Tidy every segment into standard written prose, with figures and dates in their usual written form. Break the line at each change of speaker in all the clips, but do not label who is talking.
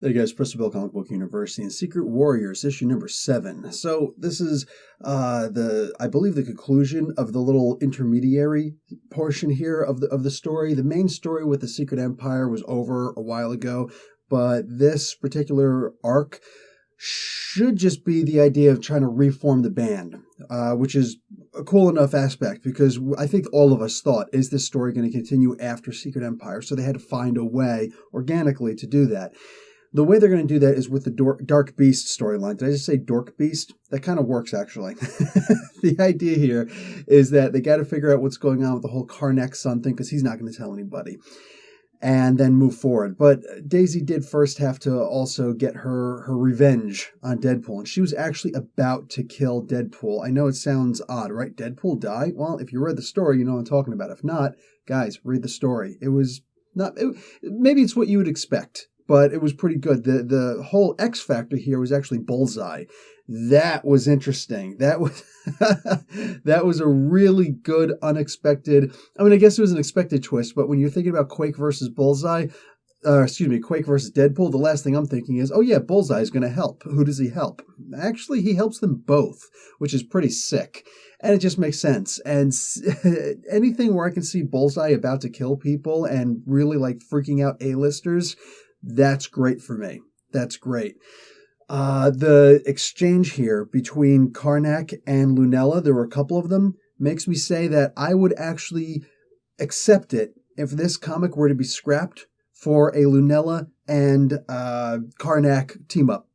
Hey guys, Bristol Bill Comic Book University and Secret Warriors, issue number 7. So this is I believe the conclusion of the little intermediary portion here of the story. The main story with the Secret Empire was over a while ago, but this particular arc should just be the idea of trying to reform the band, which is a cool enough aspect because I think all of us thought, is this story going to continue after Secret Empire? So they had to find a way organically to do that. The way they're going to do that is with the Dark Beast storyline. Did I just say Dork Beast? That kind of works, actually. The idea here is that they got to figure out what's going on with the whole Karnak son thing, because he's not going to tell anybody, and then move forward. But Daisy did first have to also get her revenge on Deadpool, and she was actually about to kill Deadpool. I know it sounds odd, right? Deadpool die? Well, if you read the story, you know what I'm talking about. If not, guys, read the story. It was not... maybe it's what you would expect, but it was pretty good. The whole X factor here was actually Bullseye. That was interesting. That was that was a really good, unexpected... I mean, I guess it was an expected twist, but when you're thinking about Quake versus Bullseye, Quake versus Deadpool, the last thing I'm thinking is, oh yeah, Bullseye is going to help. Who does he help? Actually, he helps them both, which is pretty sick. And it just makes sense. And anything where I can see Bullseye about to kill people and really like freaking out A-listers, that's great for me. That's great. The exchange here between Karnak and Lunella, there were a couple of them, makes me say that I would actually accept it if this comic were to be scrapped for a Lunella and Karnak team up.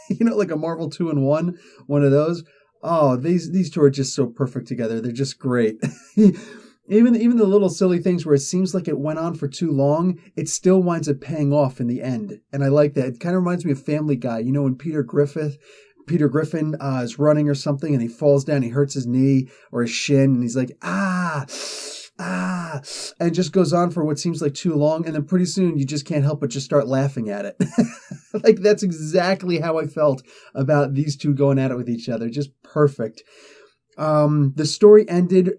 You know, like a Marvel 2-in-1, one of those. Oh, these two are just so perfect together. They're just great. Even the little silly things where it seems like it went on for too long, it still winds up paying off in the end. And I like that. It kind of reminds me of Family Guy. You know, when Peter Griffin is running or something and he falls down, he hurts his knee or his shin, and he's like, ah, and just goes on for what seems like too long. And then pretty soon you just can't help but just start laughing at it. Like, that's exactly how I felt about these two going at it with each other. Just perfect. The story ended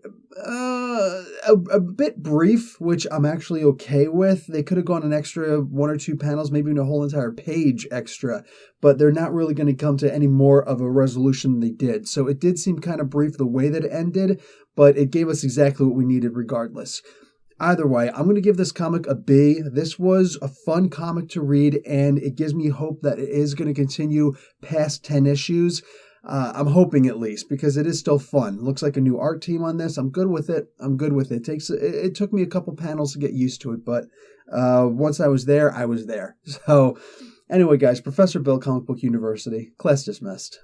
a bit brief, which I'm actually okay with. They could have gone an extra 1 or 2 panels, maybe even a whole entire page extra, but they're not really going to come to any more of a resolution than they did. So it did seem kind of brief the way that it ended, but it gave us exactly what we needed regardless. Either way, I'm going to give this comic a B. This was a fun comic to read, and it gives me hope that it is going to continue past 10 issues. I'm hoping, at least, because it is still fun. Looks like a new art team on this. I'm good with it. It took me a couple panels to get used to it, but once I was there, I was there. So anyway, guys, Professor Bill, Comic Book University, class dismissed.